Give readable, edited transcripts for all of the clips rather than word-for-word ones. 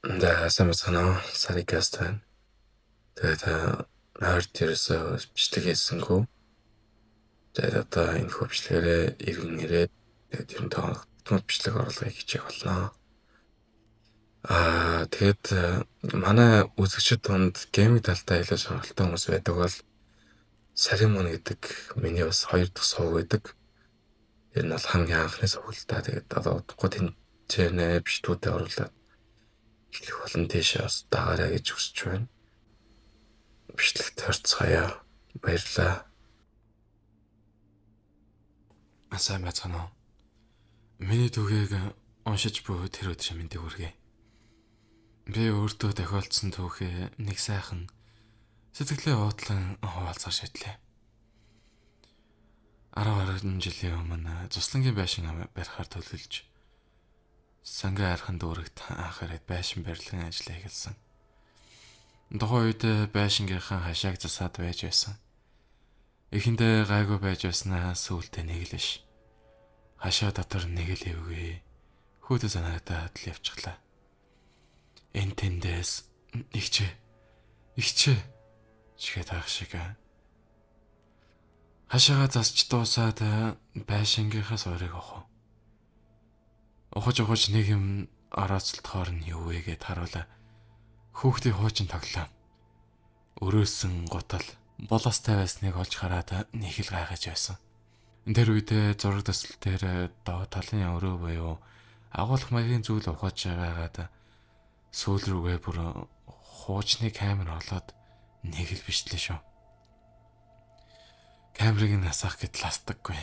Да, сайн байна. Сарикаст байна. Тэгээд ойрт ерөөсөө бичлэг хийсэнгүү. Тэгээд одоо энэ хөвчлөгээрээ иргэн ирээд тэгээд ер нь томт бичлэг оруулахыг хичээх болно. Тэгээд манай үзэгчид донд гейминг талтай илүү сонирхолтой хүмүүс байдаг бол Саримон гэдэг миний бас хоёр дахь сувг байдаг. Тэр нь бол хамгийн анхны сувг л та. Тэгээд одоо удахгүй тэнцэнэ бичлэгүүдэд оруулаад эхлэх болон тийшээ бас дагаарай гэж хүсэж байна. Бичлэгт харцгаая. Баярлалаа. Сайн байцгаана уу? Миний түүхийг уншиж буй тэр өдрийн мэндийг хүргэе. Би өөртөө тохиолдсон түүхээ нэг сайхан сэтгэлээ уутлан хуваалцаар шийдлээ. 10 жилийн өмнө Цуслангийн байшин барихаар төлөвлөж Сангийн архан дүүрэгт анх ирээд байшин барилгын ажлаа эхэлсэн. Тухайн үед байшингийнхан хашааг засаад байж байсан. Эхэндээ гайгүй байж байснаа сүүлдээ нэг л биш. Хашаа дотор нэг л эвгүй хүүдэ санаатаад л явчихлаа. Эн тэндээс игчээ чигээ таах шиг. Хашаага засч дуусаад байшингийнхаас оройг ухаж нэг юм орооцолдохоор нь юу вэ гэд харуулаа. Хүүхдийн хуучин тоглоом. Өрөөсөн гутал болоостай байсныг олж хараад нэг л гайхаж байсан. Тэр үедээ зураг төсөл дээр доо талын өрөө буюу агуулах маягийн зүйл ухаж байгаад сүүл рүүгээ бүр хуучны камер олоод нэг л бичлээ шүү. Камерыг нь асаах гэд ластаггүй.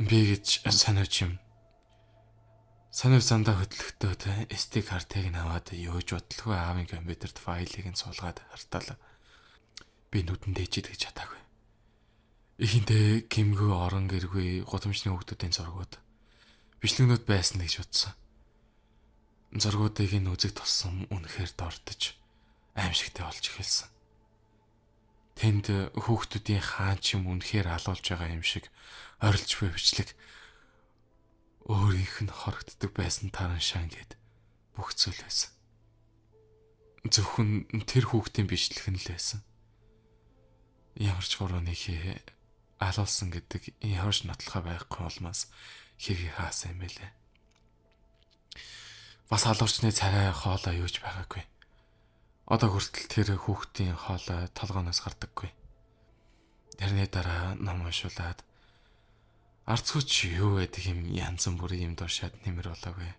Би гэж санаач юм. Санаа сандаа хөдлөхдөө SD картыг нь аваад юуж бодлого аавын компьютерт файлыг нь суулгаад хартаал. Би нүдэндээ ичээд гэж чадаагүй. Эхэндээ гимгүү орон гэргүй гудамжны хүүхдүүдийн зургууд бичлэгнүүд байсан гэж бодсон. Зургуудыг нь үзэг тулсан үнэхээр дордож аимшигтай болж эхэлсэн. Тэнд хүүхдүүдийн хаан ч юм үнэхээр алуулж байгаа юм шиг орилж буй бичлэг өөрийнх нь хорогддог байсан таран шаан гэд бүх зүйл байсан. Зөвхөн тэр хүүхдийн бичлэг нь л байсан. Ямар ч гурваныг алуулсан гэдэг ямарч нотлохоо байхгүй болмоос хэрэг хаасан юм байлээ. Бас алуурчны царай хоолой юуж байгаагүй. Одоо хүртэл тэр хүүхдийн хоолой толгооноос гардаггүй. Тэрний дараа ном уншуулад арцгууч юу байдаг юм янз бүрийн юм дуушаад нэмэр болоогүй.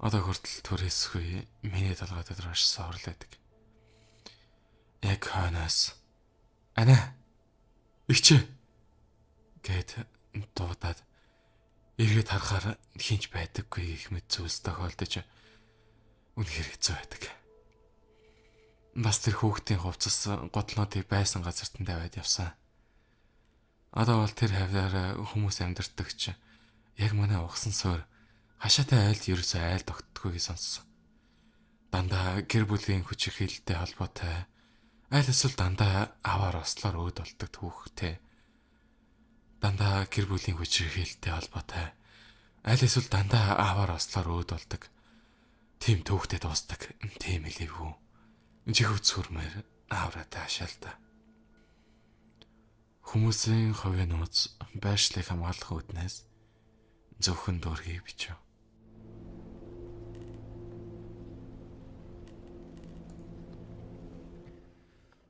Одоо хүртэл түрээсгүй миний толгой дотор оршсон орлоодаг. Яг хойноос ана игчээ гэд дуудаад эргээд харахаар хинч байдаггүй их мэд зүйлс тохиолдож үнэхээр хэцүү байдаг. Бас тэр хүүхдийн хувцас готлнуудыг байсан газарт нь тавиад явсан. Одоо бол тэр хавьяар хүмүүс амьдардаг ч яг манай угсан суур хашаатай айлд ерөөсөө айл тогтдоггүй гэж сонссон. Дандаа гэр бүлийн хүч ихтэй холбоотой айл эсвэл дандаа аваар ослоор өөд болдог түүхтэй. Дандаа гэр бүлийн хүч ихтэй холбоотой айл эсвэл дандаа аваар ослоор өөд болдог. Тим түүхтэй дуустдаг. Тийм элэвгүй. Жихв цүрмээр авраатай хашаалта. Хүмүүсийн хувийн нууц байршлыг хамгаалах үүднээс зөвхөн дүүргийг бичв.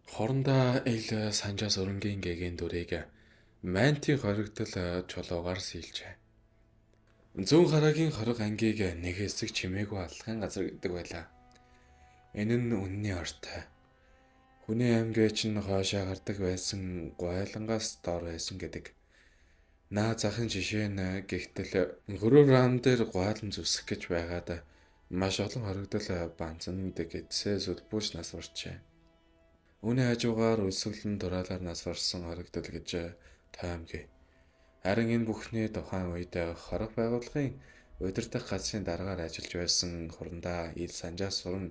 Хорондоо ил санжаас өрөнгийн гэгийн дүрийг мантийн хоригдол чулуугаар сийлжээ. Зүүн харагийн хорог ангийг нэг хэсэг чимээгүй алхахын газар гэдэг байлаа. Энэ нь үнний ортой. Хүний аймгийн чинь хоошоо гардаг байсан гуайлангаас дор байсан гэдэг. Наа захын жишээ нь гихтэл гөрөө рам дээр гуайлан зүсэх гэж байгаад маш олон хоригдол банцанд гэдсээ сүлбүүш нас урчээ. Үүний хажуугаар өсвөлэн дураалаар нас барсан хоригдол гэж таймгүй. Харин энэ бүхний тухайн үед хорог байгууллагын удирдах газрын дараагаар ажиллаж байсан хурандаа ил санжаас суран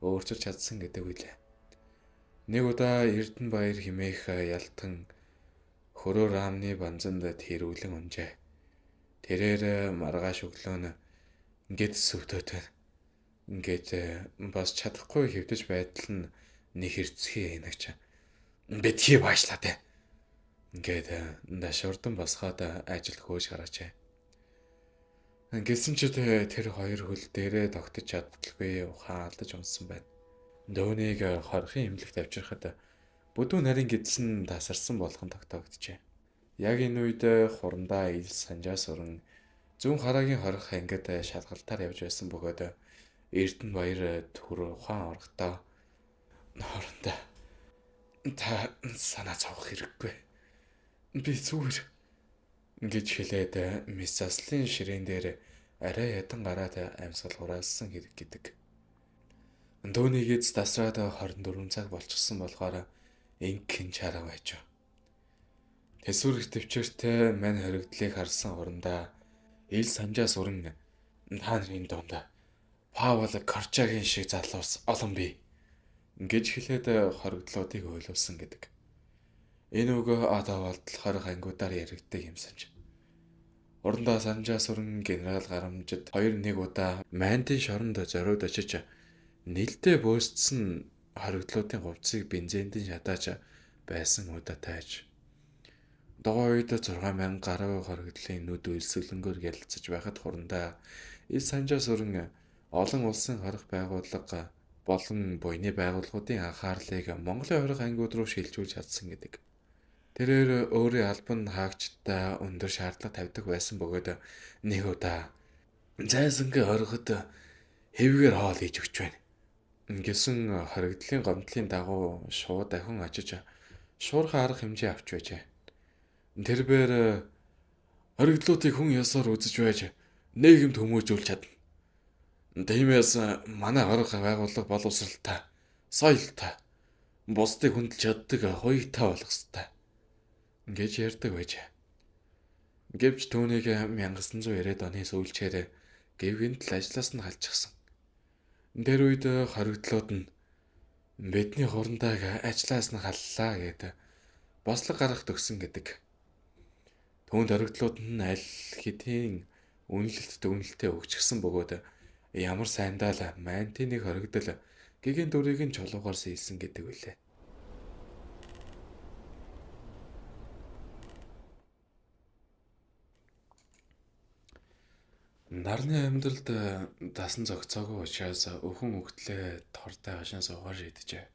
өөрчилж чадсан гэдэг үйлээ. Нэг удаа Эрдэнэбаяр химээх ялтан хөрөө рамны банзанд тэрүүлэн унжээ. Тэрээр маргааш өглөө нь гэд сүвдөөд Ингээд бас чадахгүй хэвдэж байдал нь нэг хэрцгий янагч. Битгий баашлаа те. Ингээд дашурдан босгоод ажил хөөж гараачаа. Гэсэн ч тэр хоёр хөл дээрээ тогтож чаддаггүй ухаан алдаж унсан байна. Дөөнийг хорхын имлэгт авчирхад бүдүүн нарийн гидсэн тасарсан болгон тогтоогдчихэ. Яг энэ үед хурандаа ил санжаа суран зүүн хараагийн хорих ангид шалгалтаар явж байсан бөгөөд Эрдэнэ баяр түр ухаан оргодоо хоорондоо та санаа зовох хэрэггүй. Би зүгээр гэж хэлээд мис заслын ширээн дээр арай ядан гараад амьсгал хураалсан хэрэг гэдэг. Дөөнигэд тасраад 24 цаг болчихсон болохоор ингийн чараа байж. Тэсвэр төвчөртэй мань хоригдлыг харсан хурандаа ил санжаа суран та нарын донд Паул Корчагийн шиг залуус олон бий гэж хэлээд хоригдлуудыг ойлуулсан гэдэг. Энэ үг одоо болтлохоор ангиудаар яригддаг юм санаж. Урандаа санжаа сүрэн генерал гарамжид 2-1 удаа Мантийн шоронд зориуд очиж нэлдээ бөөсдсөн хоригдлуудын говцыг бензиндэн шатааж байсан удаа тааж. Догоо үед 6000 гаруй хоригдлын нүд үйлсгэлэнгээр ярилцаж байхад хурандаа ил санжаа сүрэн олон улсын хорих байгууллага болон буйны байгууллагуудын анхаарлыг Монголын хорих ангиуд руу шилжүүлж чадсан гэдэг. Тэрээр өөрийн албан хаагчдаа өндөр шаардлага тавьдаг байсан бөгөөд нэг удаа зайсангийн хориход хэвгээр хоол хийж өгч байна. Гэсэн хоригдлын гомдлын дагуу шууд дахин очиж шуурхай арга хэмжээ авч байжээ. Тэрээр хоригдлуудыг хүн ёсоор үзэж байж нийгэмд хүмүүжүүлж чадна. Тиймээс манай хорих байгууллага боловсралтай, соёлтой, бусдыг хүндэлж чаддаг хуйтай болох ёстой гэж ярьдаг байж. Гэвч түүнийг 1990-ад оны сүүлчээр гэвгэнт л ажлаас нь халчихсан. Тэр үед хоригдлууд нь бидний хурандааг ажлаас нь халлаа гэдэг бослог гаргах төгсөн гэдэг. Түүнд хоригдлууд нь аль хэдийн үнэлэлт дүгнэлтээ өгчихсэн бөгөөд ямар сайндаа л Мантийн нэг хоригдол гэгээн дүрийг нь чулуугаар сийсэн гэдэг үлээ. Нарны амьдралд дасан зохицоогүй учраас өвхөн өгтлээ тортой хашаа суугаар шийдэжээ.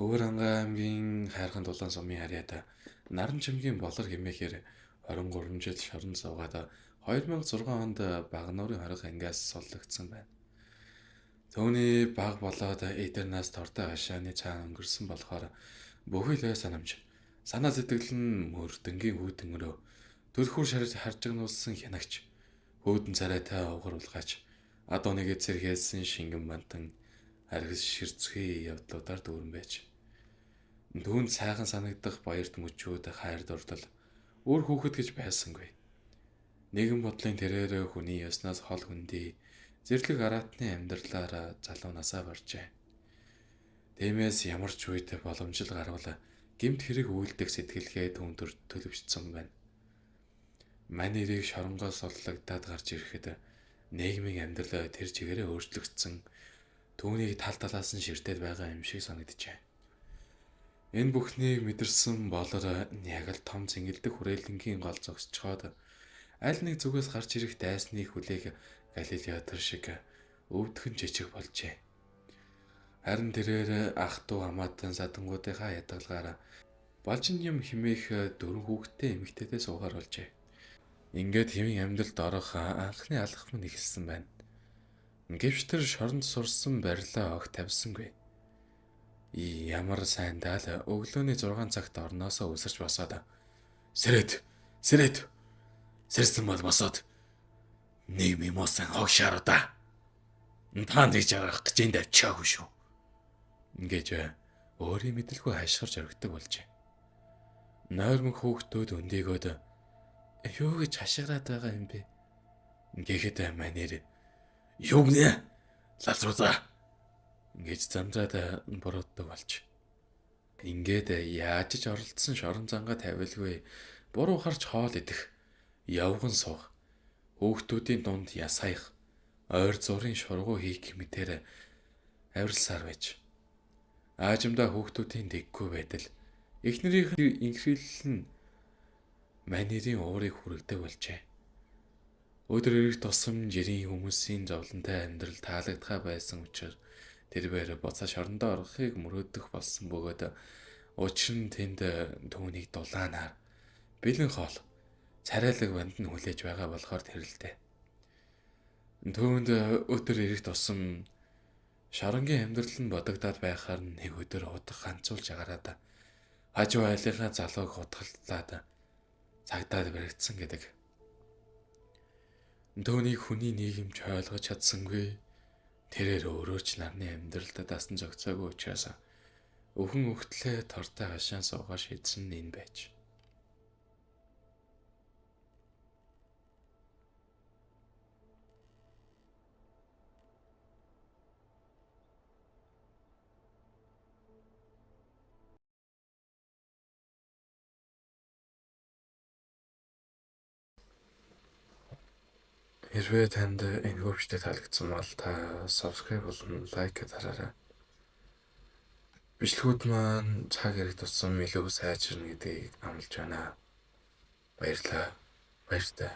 Өвөр Ангаа аймгийн хайрхан дулаан сумын харьяат наран чимгийн болор хэмээхээр 23 жил шорон суугаад 2006 онд Багнуурын хорих ангиас суллагдсан байна. Төвний баг болоод Эдернаас тортой хашааны цаана өнгөрсөн болохоор бүхий л санамж санаа сэтгэл нь мөрдөнгийн хүүдэн өрөө төлхөр шарж харжигнуулсан хянагч хүүдэн царайтай угарулгаач адууныг эзэрхийлсэн шингэн бантан аргис ширцгий явдлуудаар дүүрэн байж. Түүнд сайхан санагдах баярт мөчүүд хайр дурлал өөр хүүхэд гэж байсангүй. Нэгэн бодлын тэрээр хүний яснаас хол хөндөй зэрлэг араатны амьдралаар залуунасаа баржээ. Тиймээс ямар ч үед боломжил гарвал гэмт хэрэг үйлдэх сэтгэлгээ түүнд төлөвшсөн байна. Мань нэрийг шоронгоос оллогдоод гарч ирэхэд нийгмийн амьдрал тэр чигээрээ өөрчлөгдсөн, түүнийг тал талаас нь ширтээд байгаа юм шиг санагджээ. Энэ бүхнийг мэдэрсэн болор яг л том цэнгэлдэх хүрээлэнгийн гол зогсчоод аль нэг зүгээс гарч ирэх дайсны хүлээг Галилеотер шиг өвдгөн жижиг болжээ. Харин тэрээр ах トゥ хамаатан садангуудынхаа ядгалгаар балжин юм химээх 4 хүүхэдтэй эмэгтэйдээ суугаар болжээ. Ингээд хэвийн амьдралд орох анхны алхам нь эхэлсэн байна. Гэвч тэр шоронд сурсан барилаа огт тавьсангүй. Ямар сайн даал өглөөний 6 цагт орноосоо үсэрч босоод сэрсэн бол босоод нэг мимосан хогшаараа да. Та нэг жаргах гэж энд авчаагүй шүү. Ингэж өөрийн мэдлгүй хашгирч оргидог болжээ. Нойрмог хүүхдүүд өндийгөөд юу гэж хашгираад байгаа юм бэ? Гэхэд манер юу гэнэ? Лалруудаа гэж замдраад бурууддаг болж. Ингээд яаж ч оролцсон шорон зангаа тавилгүй буруу харж хоол идэх, явган суух, хүүхдүүдийн дунд ясаях, ойр зургийн шургуу хийх мэтээр авирлсаар байж. Аажимдаа хүүхдүүдийн дэггүй байдал. Эхнэрийнх нь инхрийлэл нь манерийн уурыг хүргэдэг болжээ. Өдөр ирэх тусам жирийн хүмүүсийн зовлонтой амьдрал таалагдхаа байсан учраас тэрээр буцаа шорондоо орохыг мөрөөдөх болсон бөгөөд учир нь тэнд түүнийг дулаанаар бэлэн хоол царайлаг банд нь хүлээж байгаа болохоор тэрэлдэ. Түүнд өдөр ирэх тусам шоронгийн амьдрал нь бодогдоод байхаар нэг өдөр удах ганцуулж агараад хажуу айлынхаа залууг хутгалтлаад цагдаад баригдсан гэдэг. Түүнийг хүний нийгэмч ойлгож чадсангүй. Тэрээр өөрөө ч нарны амьдралд дасан зохицоогүй учраас өвхөн өгтлээ тортой хашаан суугаа шийдсэн нь энэ байж. Хэрвээ танд энэ хөвчтэй таалагдсан бол та subscribe болон лайк дараарай. Бичлэгүүд маань цаг хэрэг тусам илүү сайжирна гэдгийг амлаж байна. Баярлалаа. Баяртай.